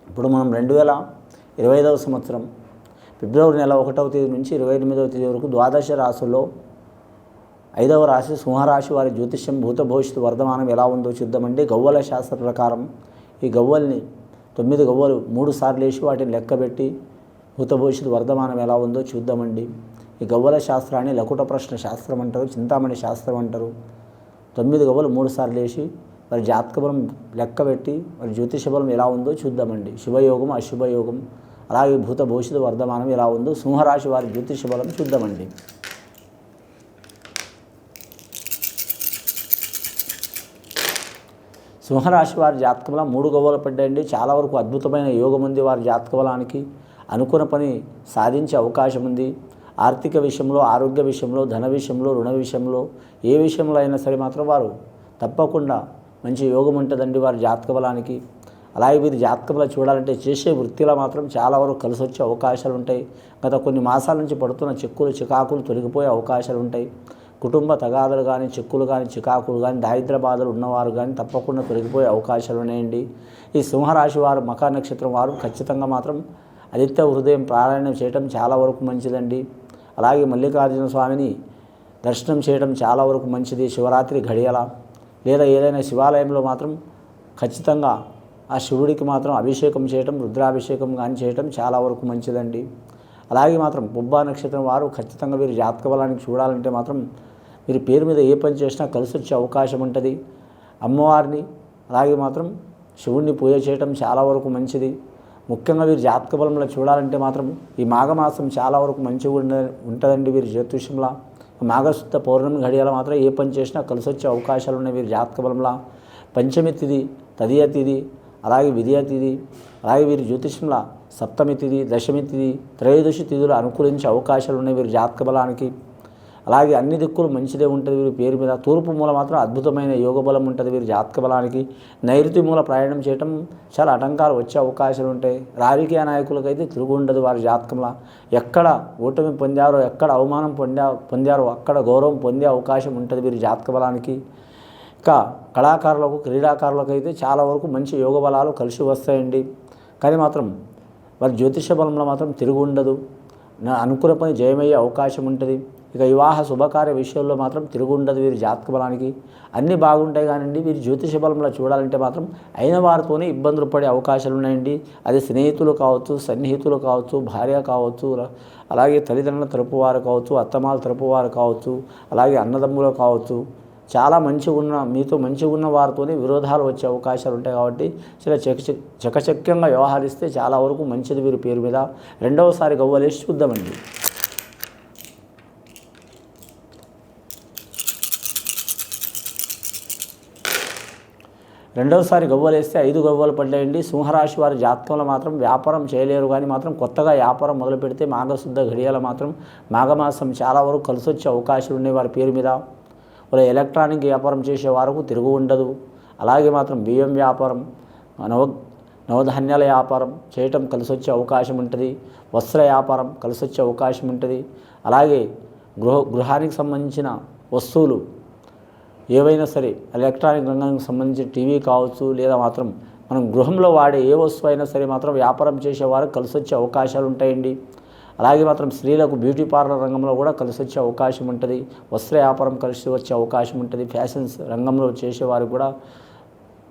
ఇప్పుడు మనం 2025వ సంవత్సరం ఫిబ్రవరి నెల 1వ తేదీ నుంచి 28వ తేదీ వరకు ద్వాదశ రాశుల్లో 5వ రాశి సింహరాశి వారి జ్యోతిష్యం భూత భవిష్యత్తు వర్ధమానం ఎలా ఉందో చూద్దామండి. గవ్వల శాస్త్ర ప్రకారం ఈ గవ్వల్ని 9 గవ్వలు 3 సార్లు వేసి వాటిని లెక్కబెట్టి భూత భవిష్యత్తు వర్ధమానం ఎలా ఉందో చూద్దామండి. ఈ గవ్వల శాస్త్రాన్ని లకుట ప్రశ్న శాస్త్రం అంటారు, చింతామణి శాస్త్రం అంటారు. 9 గవ్వలు 3 సార్లు వేసి వారి జాతక బలం లెక్కబెట్టి వారి జ్యోతిష బలం ఎలా ఉందో చూద్దామండి. శుభయోగం అశుభయోగం అలాగే భూత భవిష్యత్తు వర్ధమానం ఎలా ఉందో సింహరాశి వారి జ్యోతిష బలం చూద్దామండి. సింహరాశి వారి జాతక బలం 3 గవ్వలు పడ్డాయండి. చాలా వరకు అద్భుతమైన యోగం ఉంది. వారి జాతక బలానికి అనుకున్న పని సాధించే అవకాశం ఉంది. ఆర్థిక విషయంలో, ఆరోగ్య విషయంలో, ధన విషయంలో, రుణ విషయంలో, ఏ విషయంలో అయినా సరే మాత్రం వారు తప్పకుండా మంచి యోగం ఉంటుందండి వారి జాతక బలానికి. అలాగే వీరి జాతక బలం చూడాలంటే చేసే వృత్తిలో మాత్రం చాలా వరకు కలిసి వచ్చే అవకాశాలు ఉంటాయి. గత కొన్ని మాసాల నుంచి పడుతున్న చిక్కులు చికాకులు తొలగిపోయే అవకాశాలు ఉంటాయి. కుటుంబ తగాదాలు కానీ, చిక్కులు కానీ, చికాకులు కానీ, దారిద్ర బాధలు ఉన్నవారు కానీ తప్పకుండా తొలగిపోయే అవకాశాలు ఉన్నాయండి. ఈ సింహరాశి వారు మఖా నక్షత్రం వారు ఖచ్చితంగా మాత్రం ఆదిత్య హృదయం పారాయణం చేయడం చాలా వరకు మంచిదండి. అలాగే మల్లికార్జున స్వామిని దర్శనం చేయడం చాలా వరకు మంచిది. శివరాత్రి ఘడియల లేదా ఏదైనా శివాలయంలో మాత్రం ఖచ్చితంగా ఆ శివుడికి మాత్రం అభిషేకం చేయటం, రుద్రాభిషేకం కానీ చేయటం చాలా వరకు మంచిదండి. అలాగే మాత్రం పుబ్బా నక్షత్రం వారు ఖచ్చితంగా వీరి జాతక బలానికి చూడాలంటే మాత్రం వీరి పేరు మీద ఏ పని చేసినా కలిసి వచ్చే అవకాశం ఉంటుంది. అమ్మవారిని అలాగే మాత్రం శివుడిని పూజ చేయటం చాలా వరకు మంచిది. ముఖ్యంగా వీరి జాతక బలంలో చూడాలంటే మాత్రం ఈ మాఘమాసం చాలా వరకు మంచిగా ఉంటుందండి. వీరి జ్యోతిష్యంలో మాఘశుద్ధ పౌర్ణమి ఘడియల మాత్రం ఏ పని చేసినా కలిసి వచ్చే అవకాశాలు ఉన్నాయి వీరి జాతక బలంలో. పంచమి తిథి, తదియ తిథి, అలాగే విధియ తిథి, అలాగే వీరి జ్యోతిష్యంలో సప్తమి తిథి, దశమి తిథి, త్రయోదశి తిథులు అనుకూలించే అవకాశాలు ఉన్నాయి వీరి జాతక బలానికి. అలాగే అన్ని దిక్కులు మంచిదే ఉంటుంది వీరి పేరు మీద. తూర్పు మూల మాత్రం అద్భుతమైన యోగ బలం ఉంటుంది వీరి జాతక బలానికి. నైరుతి మూల ప్రయాణం చేయటం చాలా ఆటంకాలు వచ్చే అవకాశాలు ఉంటాయి. రాజకీయ నాయకులకైతే తిరుగు ఉండదు వారి జాతకంలో. ఎక్కడ ఓటమి పొందారో, ఎక్కడ అవమానం పొందారో అక్కడ గౌరవం పొందే అవకాశం ఉంటుంది వీరి జాతక బలానికి. ఇంకా కళాకారులకు, క్రీడాకారులకు అయితే చాలా వరకు మంచి యోగ బలాలు కలిసి వస్తాయండి. కానీ మాత్రం వారి జ్యోతిష బలంలో మాత్రం తిరుగు ఉండదు. అనుకున్న పని జయమయ్యే అవకాశం ఉంటుంది. ఇక వివాహ శుభకార్య విషయంలో మాత్రం తిరుగు ఉండదు వీరి జాతక బలానికి. అన్నీ బాగుంటాయి కానివ్వండి, వీరి జ్యోతిష బలంలో చూడాలంటే మాత్రం అయిన వారితోనే ఇబ్బందులు పడే అవకాశాలు ఉన్నాయండి. అది స్నేహితులు కావచ్చు, సన్నిహితులు కావచ్చు, భార్య కావచ్చు, అలాగే తల్లిదండ్రుల తరపు వారు కావచ్చు, అత్తమాల తరపు వారు కావచ్చు, అలాగే అన్నదమ్ములు కావచ్చు. చాలా మీతో మంచిగా ఉన్న వారితోనే విరోధాలు వచ్చే అవకాశాలు ఉంటాయి. కాబట్టి చాలా చకచక్యంగా వ్యవహరిస్తే చాలా వరకు మంచిది వీరి పేరు మీద. రెండవసారి గవ్వలేసి చూద్దామండి. రెండవసారి గవ్వలేస్తే 5 గవ్వలు పడ్డాయండి. సింహరాశి వారి జాతకంలో మాత్రం వ్యాపారం చేయలేరు. కానీ మాత్రం కొత్తగా వ్యాపారం మొదలు పెడితే మాఘశుద్ధ ఘడియల మాత్రం మాఘమాసం చాలా వరకు కలిసి వచ్చే అవకాశాలు ఉన్నాయి వారి పేరు మీద. వాళ్ళ ఎలక్ట్రానిక్ వ్యాపారం చేసే వారికి తిరుగు ఉండదు. అలాగే మాత్రం బియ్యం వ్యాపారం, నవధాన్యాల వ్యాపారం చేయటం కలిసి వచ్చే అవకాశం ఉంటుంది. వస్త్ర వ్యాపారం కలిసి వచ్చే అవకాశం ఉంటుంది. అలాగే గృహానికి సంబంధించిన వస్తువులు ఏవైనా సరే, ఎలక్ట్రానిక్ రంగానికి సంబంధించిన టీవీ కావచ్చు, లేదా మాత్రం మనం గృహంలో వాడే ఏ వస్తువు అయినా సరే మాత్రం వ్యాపారం చేసేవారికి కలిసి వచ్చే అవకాశాలు ఉంటాయండి. అలాగే మాత్రం స్త్రీలకు బ్యూటీ పార్లర్ రంగంలో కూడా కలిసి వచ్చే అవకాశం ఉంటుంది. వస్త్ర వ్యాపారం కలిసి వచ్చే అవకాశం ఉంటుంది. ఫ్యాషన్స్ రంగంలో చేసేవారికి కూడా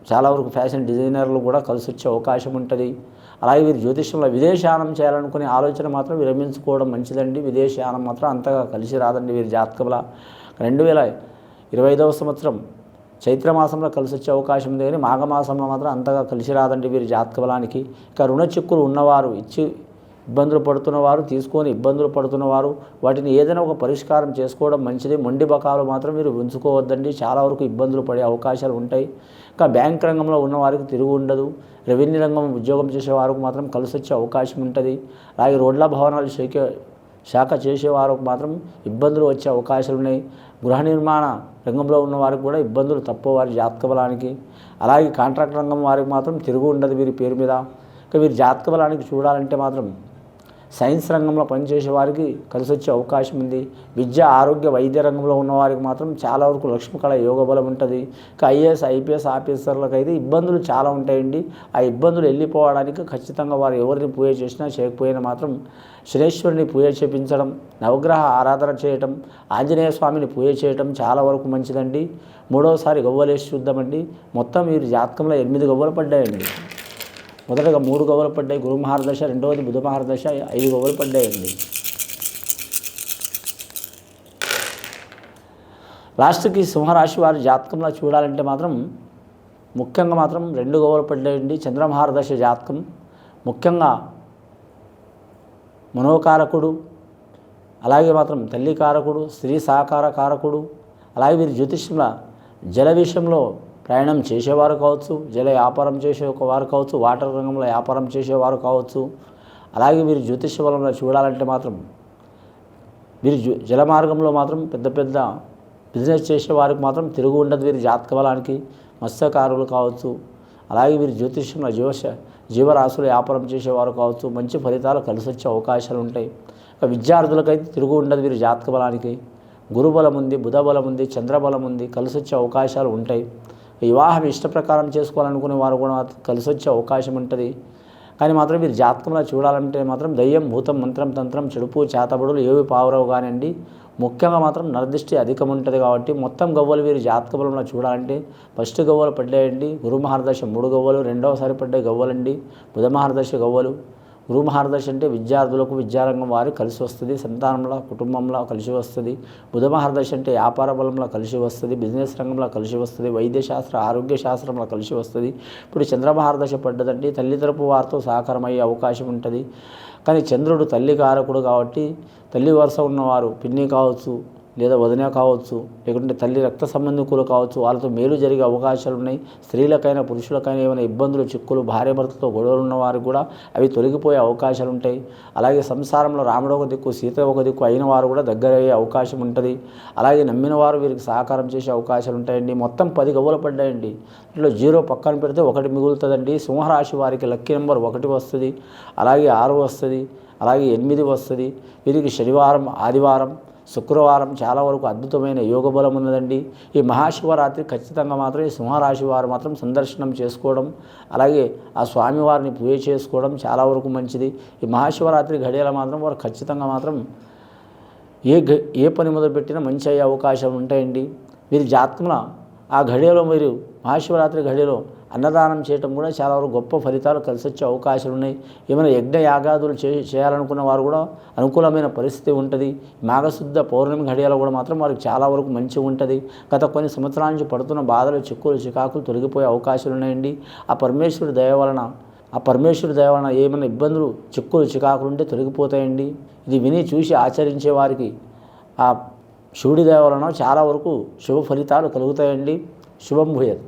చాలా వరకు ఫ్యాషన్ డిజైనర్లు కూడా కలిసి వచ్చే అవకాశం ఉంటుంది. అలాగే వీరి జ్యోతిష్యంలో విదేశయానం చేయాలనుకునే ఆలోచన మాత్రం విరమించుకోవడం మంచిదండి. విదేశయానం మాత్రం అంతగా కలిసి రాదండి వీరి జాతకంలో. 2025వ సంవత్సరం చైత్రమాసంలో కలిసి వచ్చే అవకాశం ఉంది. కానీ మాఘమాసంలో మాత్రం అంతగా కలిసి రాదండి వీరి జాతక బలానికి. ఇక రుణ చిక్కులు ఉన్నవారు, ఇచ్చి ఇబ్బందులు పడుతున్నవారు, తీసుకొని ఇబ్బందులు పడుతున్నవారు వాటిని ఏదైనా ఒక పరిష్కారం చేసుకోవడం మంచిది. మొండి బకాలు మాత్రం మీరు ఉంచుకోవద్దండి. చాలా వరకు ఇబ్బందులు పడే అవకాశాలు ఉంటాయి. ఇంకా బ్యాంక్ రంగంలో ఉన్నవారికి తిరుగు ఉండదు. రెవెన్యూ రంగం ఉద్యోగం చేసే వారికి మాత్రం కలిసి వచ్చే అవకాశం ఉంటుంది. అలాగే రోడ్ల భవనాలు శాఖ చేసేవారికి మాత్రం ఇబ్బందులు వచ్చే అవకాశాలు ఉన్నాయి. గృహ నిర్మాణ రంగంలో ఉన్న వారికి కూడా ఇబ్బందులు తప్పవు వారి జాతక బలానికి. అలాగే కాంట్రాక్ట్ రంగం వారికి మాత్రం తిరుగు ఉండదు వీరి పేరు మీద. ఇక వీరి జాతక బలానికి చూడాలంటే మాత్రం సైన్స్ రంగంలో పనిచేసే వారికి కలిసి వచ్చే అవకాశం ఉంది. విద్య, ఆరోగ్య, వైద్య రంగంలో ఉన్నవారికి మాత్రం చాలా వరకు లక్ష్మీకళ యోగ బలం ఉంటుంది. ఇక ఐఏఎస్, ఐపీఎస్ ఆఫీసర్లకు అయితే ఇబ్బందులు చాలా ఉంటాయండి. ఆ ఇబ్బందులు వెళ్ళిపోవడానికి ఖచ్చితంగా వారు ఎవరిని పూజ చేసినా చేయకపోయినా మాత్రం శనేశ్వరుని పూజ చేపించడం, నవగ్రహ ఆరాధన చేయటం, ఆంజనేయ స్వామిని పూజ చేయటం చాలా వరకు మంచిదండి. మూడవసారి గవ్వలేసి చూద్దామండి. మొత్తం వీరి జాతకంలో 8 గవ్వలు పడ్డాయండి. మొదటగా 3 గవ్వలు పడ్డాయి గురు మహారదశ, రెండవది బుధ మహారదశ, 5 గవ్వలు పడ్డాయండి. లాస్ట్కి సింహరాశి వారి జాతకంలో చూడాలంటే మాత్రం ముఖ్యంగా మాత్రం 2 గవ్వలు పడ్డాయండి. చంద్రమహారదశ జాతకం ముఖ్యంగా మనోకారకుడు, అలాగే మాత్రం తల్లి కారకుడు, స్త్రీ సహకార కారకుడు, అలాగే వీరి జ్యోతిష్యంలో జల విషయంలో ప్రయాణం చేసేవారు కావచ్చు, జల వ్యాపారం చేసేవారు కావచ్చు, వాటర్ రంగంలో వ్యాపారం చేసేవారు కావచ్చు. అలాగే వీరి జ్యోతిష బలంలో చూడాలంటే మాత్రం వీరి జల మార్గంలో మాత్రం పెద్ద పెద్ద బిజినెస్ చేసేవారికి మాత్రం తిరుగు ఉండదు. వీరి జాతక బలానికి మత్స్యకారులు కావచ్చు, అలాగే వీరి జ్యోతిష్యంలో జీవరాశులు వ్యాపారం చేసేవారు కావచ్చు, మంచి ఫలితాలు కలిసి వచ్చే అవకాశాలు ఉంటాయి. ఇక విద్యార్థులకైతే తిరుగు ఉండదు. వీరి జాతక బలానికి గురుబలం ఉంది, బుధ బలం ఉంది, చంద్రబలం ఉంది, కలిసి వచ్చే అవకాశాలు ఉంటాయి. వివాహం ఇష్ట ప్రకారం చేసుకోవాలనుకునే వారు కూడా కలిసి వచ్చే అవకాశం ఉంటుంది. కానీ మాత్రం వీరి జాతకంలో చూడాలంటే మాత్రం దయ్యం, భూతం, మంత్రం, తంత్రం, చెడుపు, చేతబడులు ఏవి పావురవు కానివ్వండి. ముఖ్యంగా మాత్రం నరదృష్టి అధికం ఉంటుంది. కాబట్టి మొత్తం గవ్వలు వీరి జాతక బలంలో చూడాలంటే ఫస్ట్ గవ్వలు పడ్డాయండి. గురు మహారదశ 3 గవ్వలు, రెండవసారి పడ్డాయి గవ్వలండి. బుధ మహారదశ గవ్వలు. గురు మహారదశ అంటే విద్యార్థులకు, విద్యారంగం వారికి కలిసి వస్తుంది, సంతానంలో, కుటుంబంలో కలిసి వస్తుంది. బుధ మహారదశ అంటే వ్యాపార బలంలో కలిసి వస్తుంది, బిజినెస్ రంగంలో కలిసి వస్తుంది, వైద్యశాస్త్ర, ఆరోగ్య శాస్త్రంలో కలిసి వస్తుంది. ఇప్పుడు చంద్రమహారదశ పడ్డదండి. తల్లి తరపు వారితో సహకారమయ్యే అవకాశం ఉంటుంది. కానీ చంద్రుడు తల్లి కారకుడు కాబట్టి తల్లి వరుస ఉన్నవారు పిన్ని కావచ్చు, లేదా వదిన కావచ్చు, లేకుంటే తల్లి రక్త సంబంధికులు కావచ్చు, వాళ్ళతో మేలు జరిగే అవకాశాలు ఉన్నాయి. స్త్రీలకైనా పురుషులకైనా ఏమైనా ఇబ్బందులు, చిక్కులు, భార్యాభర్తతో గొడవలు ఉన్న వారికి కూడా అవి తొలగిపోయే అవకాశాలు ఉంటాయి. అలాగే సంసారంలో రాముడు ఒక దిక్కు, సీత ఒక దిక్కు అయిన వారు కూడా దగ్గర అయ్యే అవకాశం ఉంటుంది. అలాగే నమ్మిన వారు వీరికి సహకారం చేసే అవకాశాలు ఉంటాయండి. మొత్తం 10 గవ్వలు పడ్డాయండి. ఇట్లా 0 పక్కన పెడితే 1 మిగులుతుందండి. సింహరాశి వారికి లక్కీ నెంబర్ 1 వస్తుంది, అలాగే 6 వస్తుంది, అలాగే 8 వస్తుంది. వీరికి శనివారం, ఆదివారం, శుక్రవారం చాలా వరకు అద్భుతమైన యోగ బలం ఉన్నదండి. ఈ మహాశివరాత్రి ఖచ్చితంగా మాత్రం ఈ సింహరాశి వారు మాత్రం సందర్శనం చేసుకోవడం, అలాగే ఆ స్వామివారిని పూజ చేసుకోవడం చాలా వరకు మంచిది. ఈ మహాశివరాత్రి ఘడియల మాత్రం వారు ఖచ్చితంగా మాత్రం ఏ పని మొదలుపెట్టినా మంచి అయ్యే అవకాశాలు ఉంటాయండి. వీరి జాతకంలో ఆ ఘడియలో మీరు మహాశివరాత్రి ఘడియలో అన్నదానం చేయటం కూడా చాలా వరకు గొప్ప ఫలితాలు కలిసి వచ్చే అవకాశాలు ఉన్నాయి. ఏమైనా యజ్ఞ యాగాదులు చేయాలనుకున్న వారు కూడా అనుకూలమైన పరిస్థితి ఉంటుంది. మాఘశుద్ధ పౌర్ణమి ఘడియలో కూడా మాత్రం వారికి చాలా వరకు మంచిగా ఉంటుంది. గత కొన్ని సంవత్సరాల నుంచి పడుతున్న బాధలు, చిక్కులు, చికాకులు తొలగిపోయే అవకాశాలు ఉన్నాయండి. ఆ పరమేశ్వరుడి దయ వలన ఏమైనా ఇబ్బందులు, చిక్కులు, చికాకులు ఉంటే తొలగిపోతాయండి. ఇది విని చూసి ఆచరించే వారికి ఆ శివుడి దయ వలన చాలా వరకు శుభ ఫలితాలు కలుగుతాయండి. శుభం భూయత్.